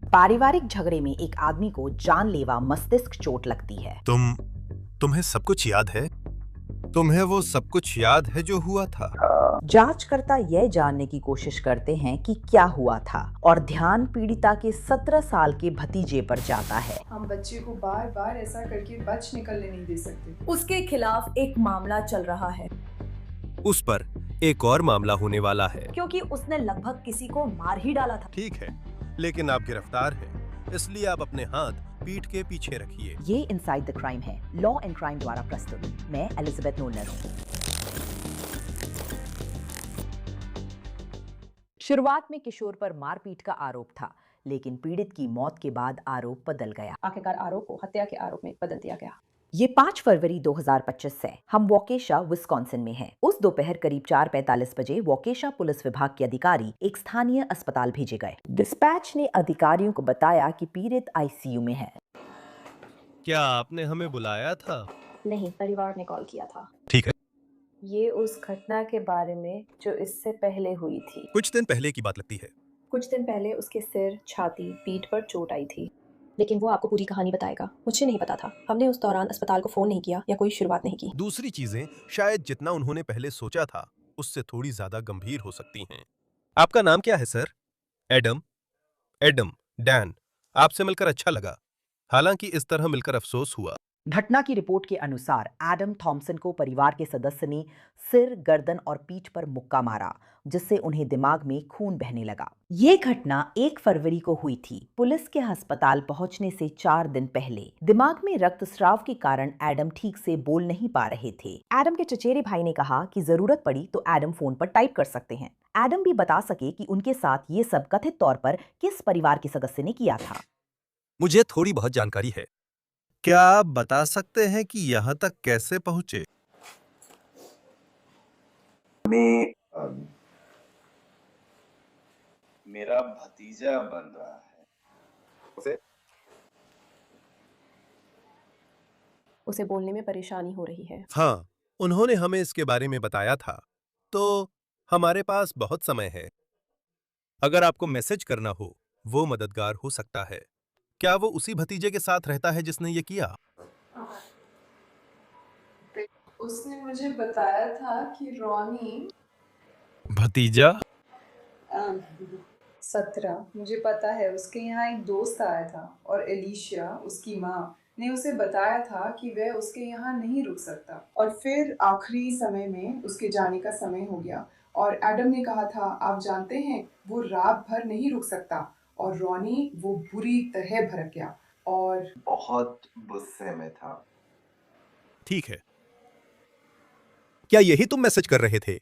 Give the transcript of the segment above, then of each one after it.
पारिवारिक झगड़े में एक आदमी को जानलेवा मस्तिष्क चोट लगती है। तुम्हें सब कुछ याद है? तुम्हें वो सब कुछ याद है जो हुआ था? जांचकर्ता यह जानने की कोशिश करते हैं कि क्या हुआ था और ध्यान पीड़िता के 17 साल के भतीजे पर जाता है। हम बच्चे को बार बार ऐसा करके बच निकलने नहीं दे सकते। उसके खिलाफ एक मामला चल रहा है उस पर एक और मामला होने वाला है क्योंकि उसने लगभग किसी को मार ही डाला था। ठीक है, लेकिन आप गिरफ्तार हैं, इसलिए आप अपने हाथ पीठ के पीछे रखिए। ये इनसाइड द क्राइम है, लॉ एंड क्राइम द्वारा प्रस्तुत। मैं एलिजाबेथ नोलर हूँ। शुरुआत में किशोर पर मारपीट का आरोप था, लेकिन पीड़ित की मौत के बाद आरोप बदल गया। आखिरकार आरोप को हत्या के आरोप में बदल दिया गया। ये 5 फरवरी 2025 है। हम वोकेशा विस्कॉन्सिन में हैं। उस दोपहर करीब 4:45 बजे वोकेशा पुलिस विभाग के अधिकारी एक स्थानीय अस्पताल भेजे गए। डिस्पैच ने अधिकारियों को बताया कि पीड़ित आईसीयू में है। क्या आपने हमें बुलाया था? नहीं, परिवार ने कॉल किया था। ठीक है, ये उस घटना के बारे में जो इससे पहले हुई थी। कुछ दिन पहले की बात लगती है। कुछ दिन पहले उसके सिर, छाती, पीठ पर चोट आई थी, लेकिन वो आपको पूरी कहानी बताएगा। मुझे नहीं पता था। हमने उस दौरान अस्पताल को फोन नहीं किया या कोई शुरुआत नहीं की। दूसरी चीजें शायद जितना उन्होंने पहले सोचा था उससे थोड़ी ज्यादा गंभीर हो सकती हैं। आपका नाम क्या है सर? एडम। Adam, Dan. आपसे मिलकर अच्छा लगा, हालांकि इस तरह मिलकर अफसोस हुआ। घटना की रिपोर्ट के अनुसार एडम थॉम्सन को परिवार के सदस्य ने सिर, गर्दन और पीठ पर मुक्का मारा, जिससे उन्हें दिमाग में खून बहने लगा। ये घटना 1 फरवरी को हुई थी, पुलिस के अस्पताल पहुंचने से 4 दिन पहले। दिमाग में रक्तस्राव के कारण एडम ठीक से बोल नहीं पा रहे थे। एडम के चचेरे भाई ने कहा कि जरूरत पड़ी तो एडम फोन पर टाइप कर सकते हैं। एडम भी बता सके कि उनके साथ ये सब कथित तौर पर किस परिवार के सदस्य ने किया था। मुझे थोड़ी बहुत जानकारी है। क्या आप बता सकते हैं कि यहाँ तक कैसे पहुंचे? मेरा भतीजा बन रहा है। उसे बोलने में परेशानी हो रही है। हाँ, उन्होंने हमें इसके बारे में बताया था, तो हमारे पास बहुत समय है। अगर आपको मैसेज करना हो, वो मददगार हो सकता है। क्या वो उसी भतीजे के साथ रहता है जिसने ये किया? उसने मुझे बताया था कि रॉनी भतीजा? 17, मुझे पता है। उसके यहाँ एक दोस्त आया था और एलिशिया, उसकी माँ, ने उसे बताया था कि वह उसके यहाँ नहीं रुक सकता। और फिर आखिरी समय में उसके जाने का समय हो गया और एडम ने कहा था, आप जानते हैं, वो रात भर नहीं रुक सकता। और रॉनी वो बुरी तरह भड़क गया और बहुत गुस्से में था। ठीक है। क्या यही तुम मैसेज कर रहे थे?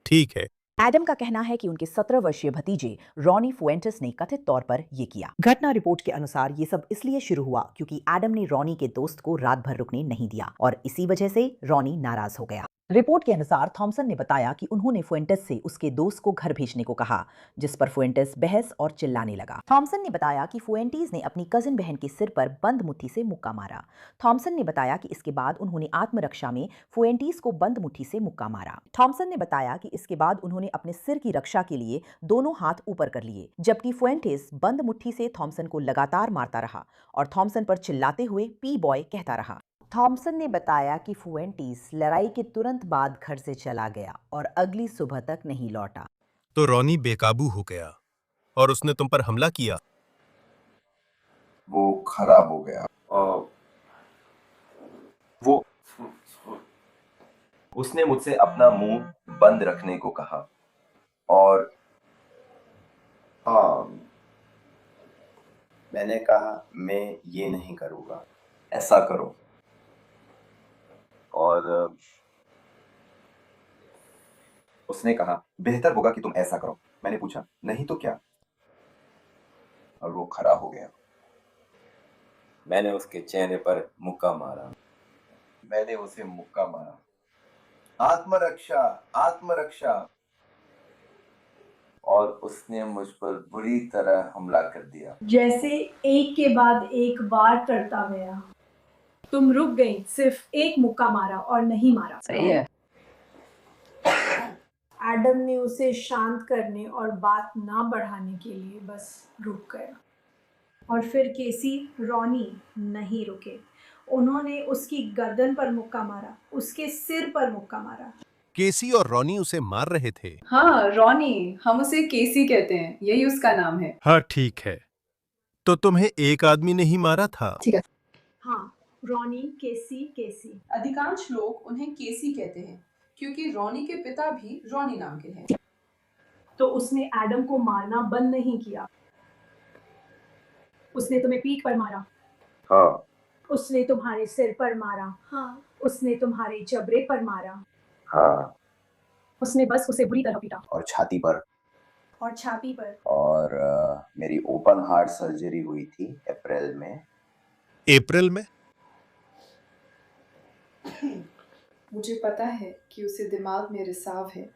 ठीक है। एडम का कहना है कि उनके 17 वर्षीय भतीजे रॉनी फुएंटेस ने कथित तौर पर ये किया। घटना रिपोर्ट के अनुसार ये सब इसलिए शुरू हुआ क्योंकि एडम ने रॉनी के दोस्त को रात भर रुकने नहीं दिया और इसी वजह से रॉनी नाराज हो गया। रिपोर्ट के अनुसार थॉमसन ने बताया कि उन्होंने फुएंटेस से उसके दोस्त को घर भेजने को कहा, जिस पर फुएंटेस बहस और चिल्लाने लगा। थॉमसन ने बताया कि फुएंटीज ने अपनी कजिन बहन के सिर पर बंद मुट्ठी से मुक्का मारा। थॉमसन ने बताया कि इसके बाद उन्होंने आत्मरक्षा में फुएंटीज को बंद मुट्ठी से मुक्का मारा। थॉमसन ने बताया कि इसके बाद उन्होंने अपने सिर की रक्षा के लिए दोनों हाथ ऊपर कर लिए, जबकि फुएंटेस बंद मुट्ठी से थॉमसन को लगातार मारता रहा और थॉमसन पर चिल्लाते हुए पी बॉय कहता रहा। थॉमसन ने बताया कि फुएंटीज लड़ाई के तुरंत बाद घर से चला गया और अगली सुबह तक नहीं लौटा। तो रॉनी बेकाबू हो गया और उसने तुम पर हमला किया। वो खराब हो गया और वो उसने मुझसे अपना मुंह बंद रखने को कहा और हाँ, मैंने कहा मैं ये नहीं करूँगा, ऐसा करो। और उसने कहा बेहतर होगा कि तुम ऐसा करो। मैंने पूछा नहीं तो क्या, और वो खड़ा हो गया। मैंने उसके चेहरे पर मुक्का मारा। मैंने उसे मुक्का मारा। आत्मरक्षा, आत्मरक्षा। और उसने मुझ पर बुरी तरह हमला कर दिया। जैसे एक के बाद एक वार करता गया। तुम रुक गई, सिर्फ एक मुक्का मारा और नहीं मारा। सही है। एडम ने उसे शांत करने और बात ना बढ़ाने के लिए बस रुक गया। और फिर केसी रॉनी नहीं रुके। उन्होंने उसकी गर्दन पर मुक्का मारा, उसके सिर पर मुक्का मारा। केसी और रॉनी उसे मार रहे थे। हाँ, रॉनी, हम उसे केसी कहते हैं, यही उसका नाम है। हाँ ठीक है, तो तुम्हें एक आदमी ने ही मारा था। हाँ, रॉनी, केसी, केसी। अधिकांश लोग उन्हें केसी कहते हैं क्योंकि रॉनी के पिता भी रॉनी नाम के हैं। तो उसने एडम को मारना बंद नहीं किया। उसने तुम्हें पीठ पर मारा, हाँ उसने तुम्हारे सिर पर मारा, हाँ, उसने तुम्हारे जबड़े पर मारा, हाँ, उसने बस उसे बुरी तरह पीटा और छाती पर। और छाती पर। और मेरी ओपन हार्ट सर्जरी हुई थी अप्रैल में। अप्रैल में? मुझे पता है कि उसे दिमाग में रिसाव है।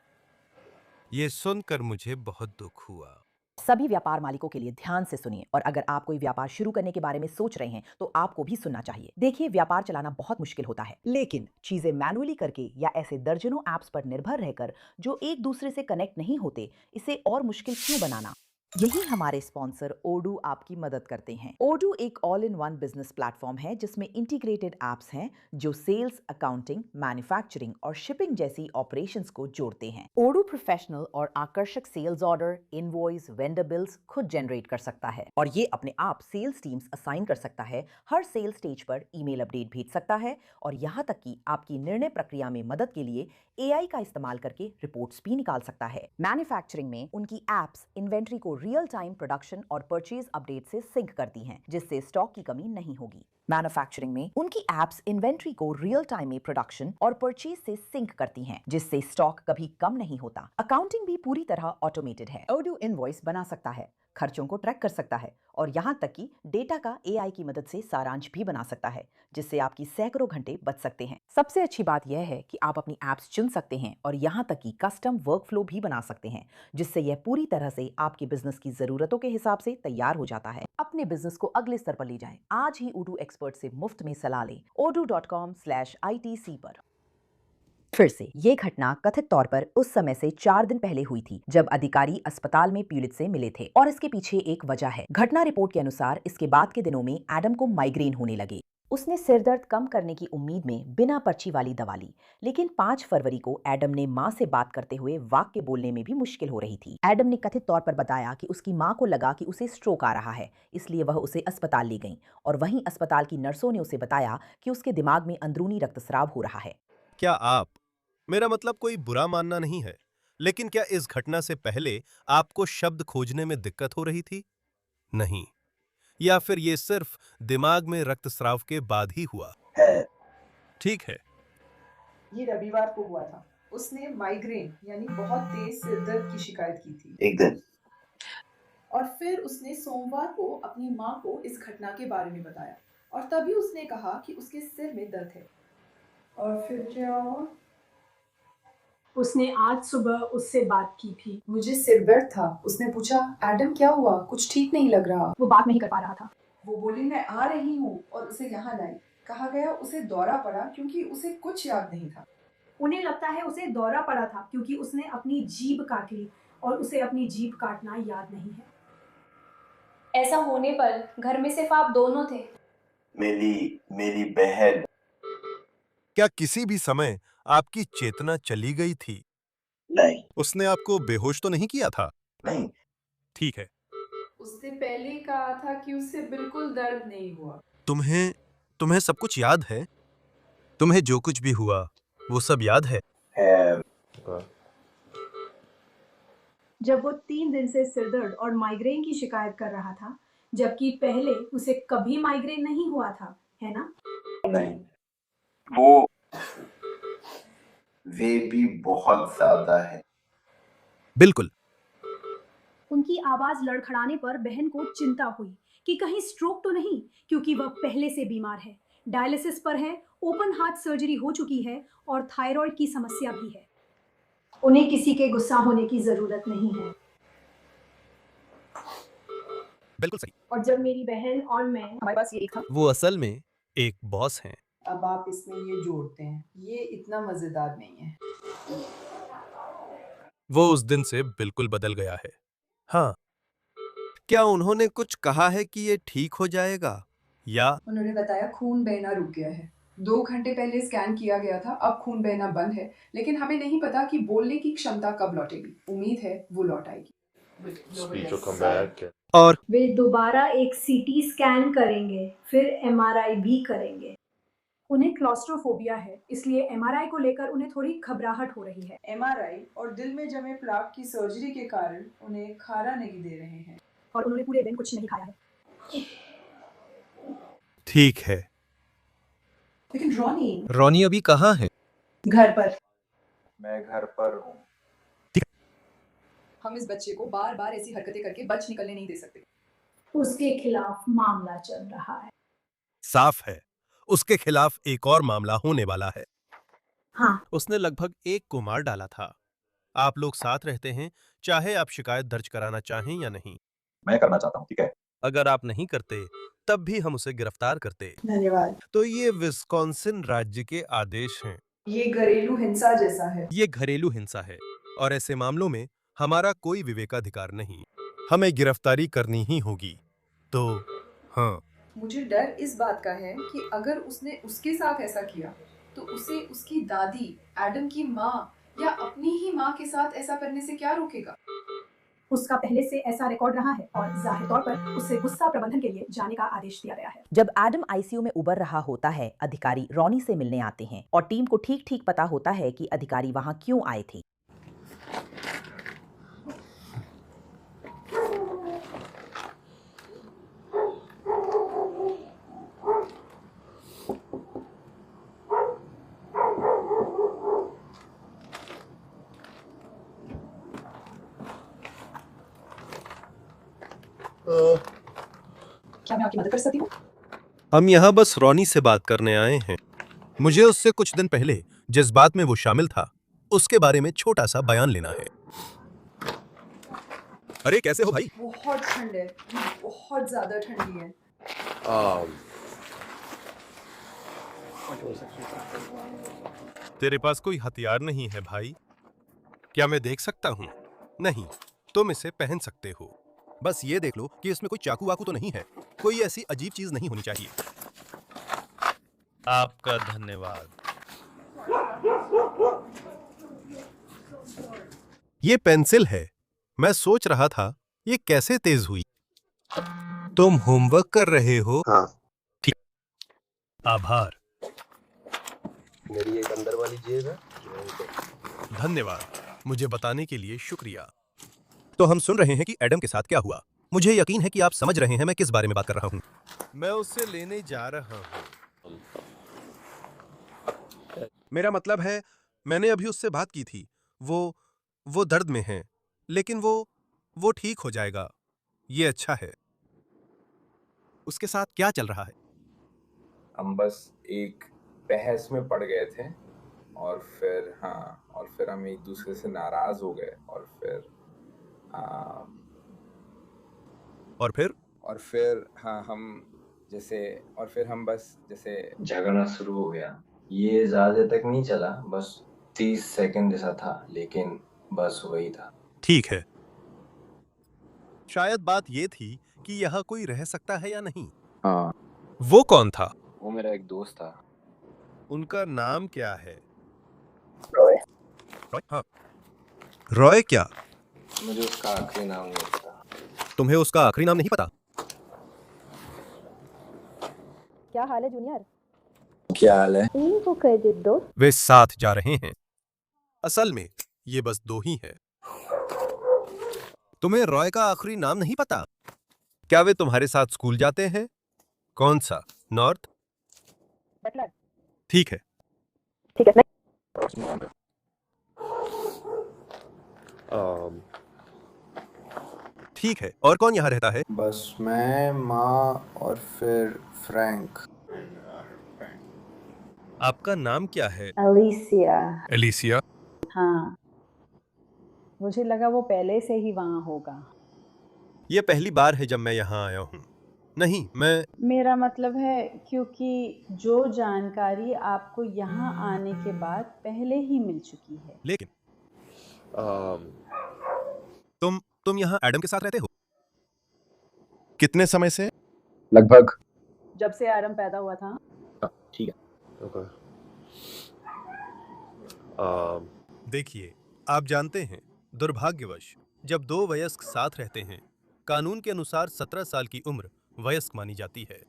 ये सुनकर मुझे बहुत दुख हुआ। सभी व्यापार मालिकों के लिए ध्यान से सुनिए, और अगर आप कोई व्यापार शुरू करने के बारे में सोच रहे हैं तो आपको भी सुनना चाहिए। देखिए, व्यापार चलाना बहुत मुश्किल होता है, लेकिन चीजें मैनुअली करके या ऐसे दर्जनों ऐप्स पर निर्भर रहकर जो एक दूसरे से कनेक्ट नहीं होते, इसे और मुश्किल क्यों बनाना। यही हमारे स्पॉन्सर ओडू आपकी मदद करते हैं। ओडू एक all in one business platform है जिसमें इंटीग्रेटेड एप्स हैं जो सेल्स, अकाउंटिंग, मैन्युफैक्चरिंग और शिपिंग जैसी ऑपरेशंस को जोड़ते हैं। ओडू प्रोफेशनल और आकर्षक sales order, invoice, vendor bills खुद जनरेट कर सकता है, और ये अपने आप सेल्स टीम्स असाइन कर सकता है, हर सेल्स स्टेज पर ईमेल अपडेट भेज सकता है, और यहाँ तक कि आपकी निर्णय प्रक्रिया में मदद के लिए एआई का इस्तेमाल करके रिपोर्ट्स भी निकाल सकता है। मैन्युफैक्चरिंग में उनकी एप्स इन्वेंट्री को रियल टाइम प्रोडक्शन और परचेज अपडेट से सिंक करती हैं, जिससे स्टॉक की कमी नहीं होगी। मैन्युफैक्चरिंग में उनकी एप्स इन्वेंट्री को रियल टाइम में प्रोडक्शन और परचेज से सिंक करती हैं, जिससे स्टॉक कभी कम नहीं होता। अकाउंटिंग भी पूरी तरह ऑटोमेटेड है। ओडू इनवॉइस बना सकता है, खर्चों को ट्रैक कर सकता है, और यहाँ तक कि डेटा का एआई की मदद से सारांश भी बना सकता है, जिससे आपकी सैकड़ों घंटे बच सकते हैं। सबसे अच्छी बात यह है कि आप अपनी एप्स चुन सकते हैं और यहाँ तक कि कस्टम वर्कफ्लो भी बना सकते हैं, जिससे यह पूरी तरह से आपके बिजनेस की जरूरतों के हिसाब से तैयार हो जाता है। अपने बिजनेस को अगले स्तर पर ले जाएं। आज ही ओडू एक्सपर्ट से मुफ्त में सलाह लें odoo.com/itc पर। फिर से ये घटना कथित तौर पर उस समय से 4 दिन पहले हुई थी जब अधिकारी अस्पताल में पीड़ित से मिले थे, और इसके पीछे एक वजह है। घटना रिपोर्ट के अनुसार इसके बाद के दिनों में एडम को माइग्रेन होने लगे। उसने सिरदर्द कम करने की उम्मीद में बिना पर्ची वाली दवा ली, लेकिन 5 फरवरी को एडम ने मां से बात करते हुए वाक्य बोलने में भी मुश्किल हो रही थी। एडम ने कथित तौर पर बताया कि उसकी मां को लगा कि उसे स्ट्रोक आ रहा है, इसलिए वह उसे अस्पताल ले गईं, और वहीं अस्पताल की नर्सों ने उसे बताया कि उसके दिमाग में अंदरूनी रक्तस्राव हो रहा है। क्या आप, मेरा मतलब कोई बुरा मानना नहीं है, लेकिन क्या इस घटना से पहले आपको शब्द खोजने में दिक्कत हो रही थी? नहीं, या फिर ये सिर्फ दिमाग में रक्तस्राव के बाद ही हुआ? है। ठीक है। ये रविवार को हुआ था। उसने माइग्रेन यानी बहुत तेज सिर दर्द की शिकायत की थी, एक दिन और फिर उसने सोमवार को अपनी माँ को इस घटना के बारे में बताया, और तभी उसने कहा कि उसके सिर में दर्द है। और फिर क्या हुआ? उसने आज सुबह उससे बात की थी। मुझे सिर दर्द था। उसने पूछा, एडम क्या हुआ, कुछ ठीक नहीं लग रहा। वो बात नहीं कर पा रहा था। वो बोली, मैं आ रही हूँ, और उसे यहाँ लाई। कहा गया उसे दौरा पड़ा क्योंकि उसे कुछ याद नहीं था। उन्हें लगता है उसे दौरा पड़ा था क्योंकि उसने अपनी जीभ काट ली, और उसे अपनी जीभ काटना याद नहीं है। ऐसा होने पर घर में सिर्फ आप दोनों थे। मेरी बहन। क्या किसी भी समय आपकी चेतना चली गई थी? नहीं उसने आपको बेहोश तो नहीं किया था? नहीं, ठीक है। उसने पहले ही कहा था कि उसे बिल्कुल दर्द नहीं हुआ। तुम्हें सब कुछ याद है? तुम्हें जो कुछ भी हुआ वो सब याद है? जब वो 3 दिन से सिरदर्द और माइग्रेन की शिकायत कर रहा था, जबकि पहले उसे कभी माइग्रेन नहीं हुआ था, है ना? नहीं, वो वे भी बहुत ज्यादा है। बिल्कुल। उनकी आवाज लड़खड़ाने पर बहन को चिंता हुई कि कहीं स्ट्रोक तो नहीं, क्योंकि वह पहले से बीमार है, डायलिसिस पर है, ओपन हार्ट सर्जरी हो चुकी है, और थायराइड की समस्या भी है। उन्हें किसी के गुस्सा होने की जरूरत नहीं है। बिल्कुल सही। और जब मेरी बहन और मैं, हमारे पास ये एक था। वो असल में एक बॉस हैं। अब आप इसमें ये जोड़ते हैं, ये इतना मजेदार नहीं है। वो उस दिन से बिल्कुल बदल गया है। हाँ, क्या उन्होंने कुछ कहा है कि ये ठीक हो जाएगा या उन्होंने बताया खून बहना रुक गया है। 2 घंटे पहले स्कैन किया गया था, अब खून बहना बंद है, लेकिन हमें नहीं पता कि बोलने की क्षमता कब लौटेगी। उम्मीद है वो लौट आएगी। Speech will come back. और वे दोबारा एक सीटी स्कैन करेंगे, फिर एमआरआई भी करेंगे। उन्हें क्लॉस्ट्रोफोबिया है, इसलिए एमआरआई को लेकर उन्हें थोड़ी घबराहट हो रही है। एमआरआई और दिल में जमे प्लाक की सर्जरी के कारण उन्हें खारा नहीं दे रहे हैं। और उन्होंने पूरे दिन कुछ नहीं खाया है। ठीक है। लेकिन रॉनी रॉनी अभी कहाँ है? घर पर। मैं घर पर हूँ। हम इस बच्चे को बार बार ऐसी हरकतें करके बच निकलने नहीं दे सकते। उसके खिलाफ मामला चल रहा है। साफ है, उसके खिलाफ एक और मामला होने वाला है। हाँ। उसने लगभग 1 को मार डाला था। आप लोग साथ रहते हैं, चाहे आप शिकायत दर्ज कराना चाहें या नहीं। मैं करना चाहता हूँ, ठीक है? अगर आप नहीं करते, तब भी हम उसे गिरफ्तार करते। धन्यवाद। तो ये विस्कॉन्सिन राज्य के आदेश हैं। ये घरेलू हिंसा जैसा है। ये घरेलू हिंसा है और ऐसे मामलों में हमारा कोई विवेकाधिकार नहीं। हमें गिरफ्तारी करनी ही होगी। तो हाँ, मुझे डर इस बात का है कि अगर उसने उसके साथ ऐसा किया, तो उसे उसकी दादी, एडम की माँ या अपनी ही माँ के साथ ऐसा करने से क्या रोकेगा? उसका पहले से ऐसा रिकॉर्ड रहा है और जाहिर तौर पर उसे गुस्सा प्रबंधन के लिए जाने का आदेश दिया गया है। जब एडम आईसीयू में उबर रहा होता है, अधिकारी रॉनी से मिलने आते हैं और टीम को ठीक ठीक पता होता है कि अधिकारी वहां क्यों आए थे। क्या मैं आपकी मदद कर सकती हूँ? हम यहाँ बस रॉनी से बात करने आए हैं। मुझे उससे कुछ दिन पहले जिस बात में वो शामिल था, उसके बारे में छोटा सा बयान लेना है। अरे कैसे हो भाई? बहुत ठंड है, बहुत ज्यादा ठंडी है। तेरे पास कोई हथियार नहीं है भाई? क्या मैं देख सकता हूँ? नहीं, तुम इसे पहन सकते हो। बस ये देख लो कि इसमें कोई चाकू वाकू तो नहीं है। कोई ऐसी अजीब चीज नहीं होनी चाहिए। आपका धन्यवाद। ये पेंसिल है। मैं सोच रहा था ये कैसे तेज हुई। तुम होमवर्क कर रहे हो? हाँ। ठीक। आभार। मेरी एक अंदर वाली जेब है। धन्यवाद, मुझे बताने के लिए शुक्रिया। तो हम सुन रहे हैं कि एडम के साथ क्या हुआ। मुझे यकीन है कि आप समझ रहे हैं मैं किस बारे में बात कर रहा हूँ। मैं उसे लेने जा रहा हूँ। मेरा मतलब है, मैंने अभी उससे बात की थी। वो दर्द में है, लेकिन वो ठीक हो जाएगा। ये अच्छा है। उसके साथ क्या चल रहा है? हम बस एक बहस में पड़ गए थे और फिर हम एक दूसरे से नाराज हो गए और फिर हम बस जैसे झगड़ना शुरू हो गया। ये ज्यादा तक नहीं चला, बस 30 सेकंड जैसा था, लेकिन बस वही था। ठीक है। शायद बात ये थी कि यहाँ कोई रह सकता है या नहीं। हाँ, वो कौन था? वो मेरा एक दोस्त था। उनका नाम क्या है? रॉय। हाँ। रॉय क्या? मुझे उसका आखिरी नाम नहीं पता। तुम्हें उसका आखिरी नाम नहीं पता? क्या हाल है जूनियर? क्या हाल है? इनको क्रेडिट दो। वे साथ जा रहे हैं। असल में ये बस 2 ही है। तुम्हें रॉय का आखिरी नाम नहीं पता? क्या वे तुम्हारे साथ स्कूल जाते हैं? कौन सा? नॉर्थ? बटलर। ठीक है। ठीक है। ठीक है। और कौन यहाँ रहता है? बस मैं, माँ और फिर फ्रैंक। आपका नाम क्या है? एलिसिया। एलिसिया? हाँ, मुझे लगा वो पहले से ही वहाँ होगा। ये पहली बार है जब मैं यहाँ आया हूँ। नहीं, मेरा मतलब है क्योंकि जो जानकारी आपको यहाँ आने के बाद पहले ही मिल चुकी है। लेकिन तुम यहाँ एडम के साथ रहते हो? कितने समय से? लगभग जब से आरम पैदा हुआ था। ठीक है। ओके। देखिए, आप जानते हैं, दुर्भाग्यवश जब दो वयस्क साथ रहते हैं, कानून के अनुसार 17 साल की उम्र वयस्क मानी जाती है।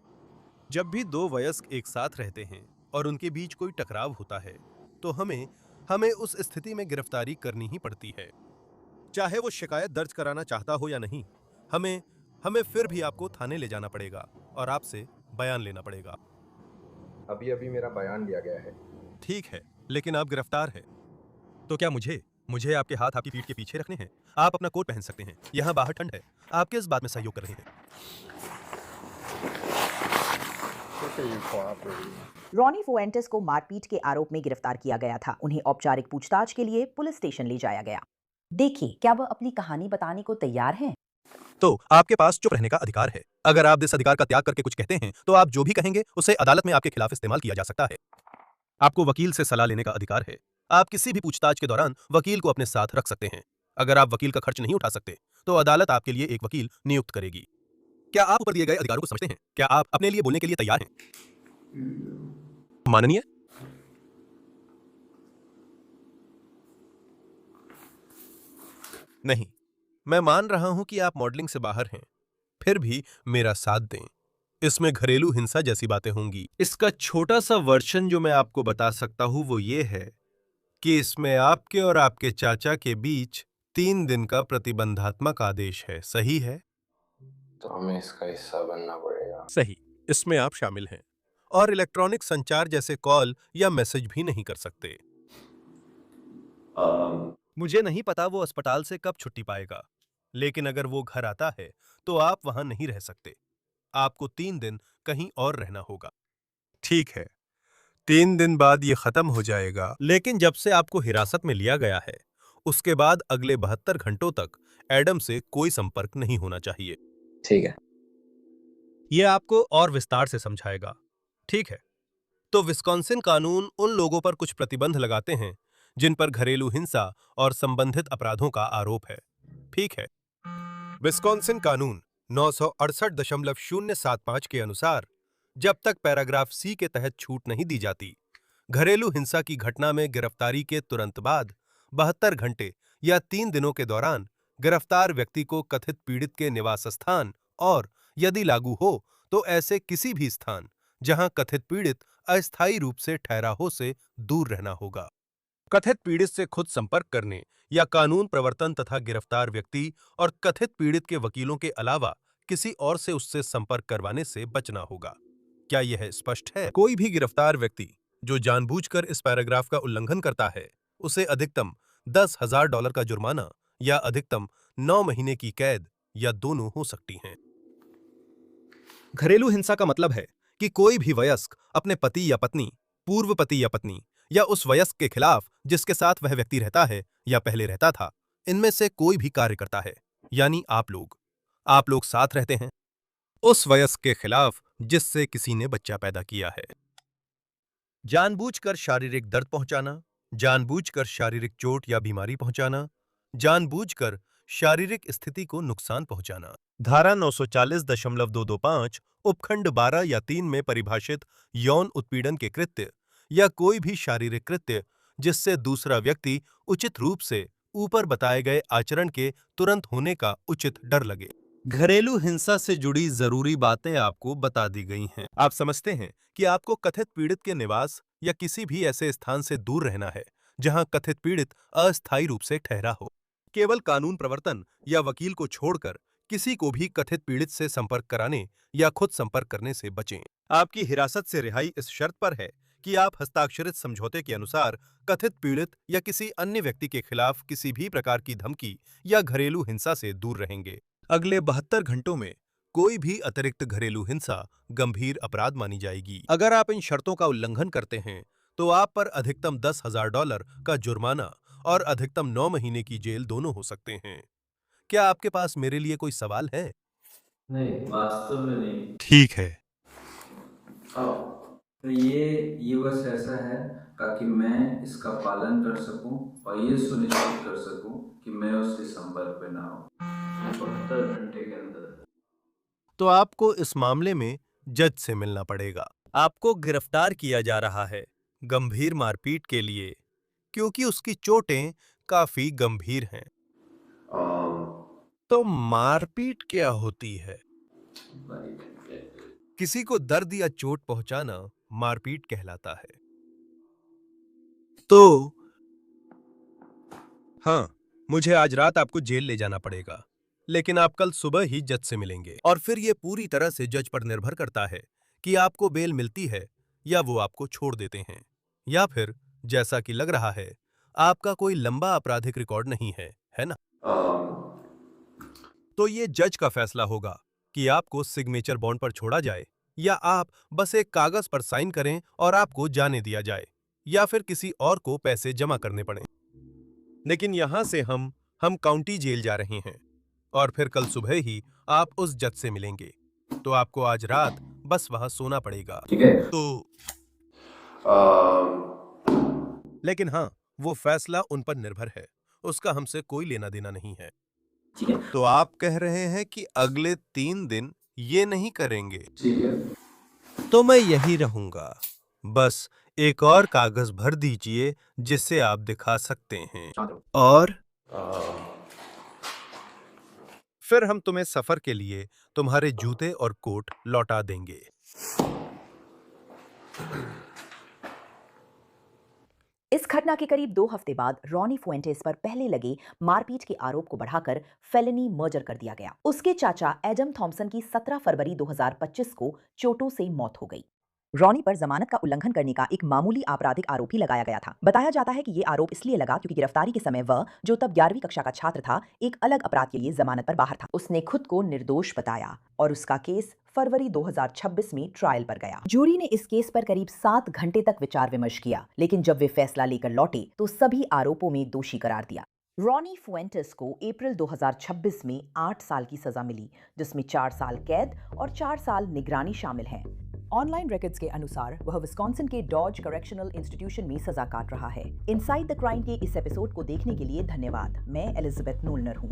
जब भी दो वयस्क एक साथ रहते हैं और उनके बीच कोई टकराव होता है, तो हमें उस स्थिति में गिरफ्तारी करनी ही पड़ती है। चाहे वो शिकायत दर्ज कराना चाहता हो या नहीं, हमें फिर भी आपको थाने ले जाना पड़ेगा और आपसे बयान लेना पड़ेगा। अभी अभी मेरा बयान लिया गया है। ठीक है, लेकिन आप गिरफ्तार हैं। तो क्या मुझे आपके हाथ आपकी पीठ के पीछे रखने हैं? आप अपना कोट पहन सकते हैं। यहाँ बाहर ठंड है। आप किस बात में सहयोग कर रहे हैं? रॉनी फुएंटेस को मारपीट के आरोप में गिरफ्तार किया गया था। उन्हें औपचारिक पूछताछ के लिए पुलिस स्टेशन ले जाया गया। देखिए, क्या वह अपनी कहानी बताने को तैयार हैं? तो आपके पास चुप रहने का अधिकार है। अगर आप इस अधिकार का त्याग करके कुछ कहते हैं, तो आप जो भी कहेंगे उसे अदालत में आपके खिलाफ इस्तेमाल किया जा सकता है। आपको वकील से सलाह लेने का अधिकार है। आप किसी भी पूछताछ के दौरान वकील को अपने साथ रख सकते हैं। अगर आप वकील का खर्च नहीं उठा सकते, तो अदालत आपके लिए एक वकील नियुक्त करेगी। क्या आप ऊपर दिए गए अधिकारों को समझते हैं? क्या आप अपने लिए बोलने के लिए तैयार हैं? माननीय, नहीं, मैं मान रहा हूं कि आप मॉडलिंग से बाहर हैं, फिर भी मेरा साथ दें। इसमें घरेलू हिंसा जैसी बातें होंगी। इसका छोटा सा वर्जन जो मैं आपको बता सकता हूं वो ये है कि इसमें आपके और आपके चाचा के बीच 3 दिन का प्रतिबंधात्मक आदेश है। सही है? तो हमें इसका हिस्सा बनना पड़ेगा। सही, इसमें आप शामिल हैं और इलेक्ट्रॉनिक संचार जैसे कॉल या मैसेज भी नहीं कर सकते। मुझे नहीं पता वो अस्पताल से कब छुट्टी पाएगा, लेकिन अगर वो घर आता है तो आप वहां नहीं रह सकते। आपको 3 दिन कहीं और रहना होगा। ठीक है, 3 दिन बाद ये खत्म हो जाएगा, लेकिन जब से आपको हिरासत में लिया गया है, उसके बाद अगले 72 घंटों तक एडम से कोई संपर्क नहीं होना चाहिए। ठीक है। यह आपको और विस्तार से समझाएगा। ठीक है, तो विस्कॉन्सिन कानून उन लोगों पर कुछ प्रतिबंध लगाते हैं जिन पर घरेलू हिंसा और संबंधित अपराधों का आरोप है। ठीक है, विस्कॉन्सिन कानून 968.075 के अनुसार, जब तक पैराग्राफ सी के तहत छूट नहीं दी जाती, घरेलू हिंसा की घटना में गिरफ्तारी के तुरंत बाद 72 घंटे या 3 दिनों के दौरान गिरफ्तार व्यक्ति को कथित पीड़ित के निवास स्थान और यदि लागू हो तो ऐसे किसी भी स्थान जहां कथित पीड़ित अस्थायी रूप से ठहरा हो से दूर रहना होगा। कथित पीड़ित से खुद संपर्क करने या कानून प्रवर्तन तथा गिरफ्तार व्यक्ति और कथित पीड़ित के वकीलों के अलावा किसी और से उससे संपर्क करवाने से बचना होगा। क्या यह स्पष्ट है? कोई भी गिरफ्तार व्यक्ति जो जानबूझकर इस पैराग्राफ का उल्लंघन करता है, उसे अधिकतम $10,000 का जुर्माना या अधिकतम 9 महीने की कैद या दोनों हो सकती हैं। घरेलू हिंसा का मतलब है कि कोई भी वयस्क अपने पति या पत्नी, पूर्व पति या पत्नी या उस वयस्क के खिलाफ जिसके साथ वह व्यक्ति रहता है या पहले रहता था, इनमें से कोई भी कार्य करता है, यानी आप लोग साथ रहते हैं, उस वयस्क के खिलाफ जिससे किसी ने बच्चा पैदा किया है। जानबूझकर शारीरिक दर्द पहुंचाना, जानबूझकर शारीरिक चोट या बीमारी पहुंचाना, जानबूझकर शारीरिक स्थिति को नुकसान पहुंचाना। धारा 940.225 उपखंड 12 या 3 में परिभाषित यौन उत्पीड़न के कृत्य या कोई भी शारीरिक कृत्य जिससे दूसरा व्यक्ति उचित रूप से ऊपर बताए गए आचरण के तुरंत होने का उचित डर लगे। घरेलू हिंसा से जुड़ी जरूरी बातें आपको बता दी गई हैं। आप समझते हैं कि आपको कथित पीड़ित के निवास या किसी भी ऐसे स्थान से दूर रहना है जहां कथित पीड़ित अस्थायी रूप से ठहरा हो। केवल कानून प्रवर्तन या वकील को छोड़कर किसी को भी कथित पीड़ित से संपर्क कराने या खुद संपर्क करने से बचें। आपकी हिरासत से रिहाई इस शर्त पर है कि आप हस्ताक्षरित समझौते के अनुसार कथित पीड़ित या किसी अन्य व्यक्ति के खिलाफ किसी भी प्रकार की धमकी या घरेलू हिंसा से दूर रहेंगे। अगले 72 घंटों में कोई भी अतिरिक्त घरेलू हिंसा गंभीर अपराध मानी जाएगी। अगर आप इन शर्तों का उल्लंघन करते हैं तो आप पर अधिकतम $10,000 का जुर्माना और अधिकतम 9 महीने की जेल दोनों हो सकते हैं। क्या आपके पास मेरे लिए कोई सवाल है? नहीं, वास्तव में नहीं। ठीक है। तो ये बस ऐसा है ताकि मैं इसका पालन कर सकूं और ये सुनिश्चित कर सकूं कि मैं उसके संपर्क में ना हूं 72 घंटे के अंदर। तो आपको इस मामले में जज से मिलना पड़ेगा। आपको गिरफ्तार किया जा रहा है गंभीर मारपीट के लिए, क्योंकि उसकी चोटें काफी गंभीर हैं। तो मारपीट क्या होती है? किसी को दर्द या चोट पहुंचाना मारपीट कहलाता है। तो हाँ, मुझे आज रात आपको जेल ले जाना पड़ेगा, लेकिन आप कल सुबह ही जज से मिलेंगे और फिर यह पूरी तरह से जज पर निर्भर करता है कि आपको बेल मिलती है या वो आपको छोड़ देते हैं, या फिर जैसा कि लग रहा है आपका कोई लंबा आपराधिक रिकॉर्ड नहीं है ना? तो ये जज का फैसला होगा कि आपको सिग्नेचर बॉन्ड पर छोड़ा जाए या आप बस एक कागज पर साइन करें और आपको जाने दिया जाए, या फिर किसी और को पैसे जमा करने पड़े। लेकिन यहां से हम काउंटी जेल जा रहे हैं और फिर कल सुबह ही आप उस जज से मिलेंगे, तो आपको आज रात बस वहां सोना पड़ेगा। ठीक है। तो लेकिन हाँ, वो फैसला उन पर निर्भर है, उसका हमसे कोई लेना देना नहीं है। ठीक है। तो आप कह रहे हैं कि अगले 3 दिन ये नहीं करेंगे? ठीक है। तो मैं यही रहूंगा, बस एक और कागज भर दीजिए जिसे आप दिखा सकते हैं, और फिर हम तुम्हें सफर के लिए तुम्हारे जूते और कोट लौटा देंगे। इस घटना के करीब 2 हफ्ते बाद रॉनी फुएंटेस पर पहले लगे मारपीट के आरोप को बढ़ाकर फेलिनी मर्डर कर दिया गया। उसके चाचा एडम थॉम्सन की 17 फरवरी 2025 को चोटों से मौत हो गई। रॉनी पर जमानत का उल्लंघन करने का एक मामूली आपराधिक आरोप ही लगाया गया था। बताया जाता है कि ये आरोप इसलिए लगा क्योंकि गिरफ्तारी के समय वह, जो तब 11वीं कक्षा का छात्र था, एक अलग अपराध के लिए जमानत पर बाहर था। उसने खुद को निर्दोष बताया और उसका केस फरवरी 2026 में ट्रायल पर गया। जूरी ने इस केस पर करीब 7 घंटे तक विचार विमर्श किया, लेकिन जब वे फैसला लेकर लौटे तो सभी आरोपों में दोषी करार दिया। रॉनी फुएंटेस को अप्रैल 2026 में 8 साल की सजा मिली, जिसमें 4 साल कैद और 4 साल निगरानी शामिल है। ऑनलाइन रिकॉर्ड्स के अनुसार वह विस्कॉन्सिन के डॉज करेक्शनल इंस्टीट्यूशन में सजा काट रहा है। इनसाइड द क्राइम के इस एपिसोड को देखने के लिए धन्यवाद। मैं एलिजाबेथ नूलनर हूँ।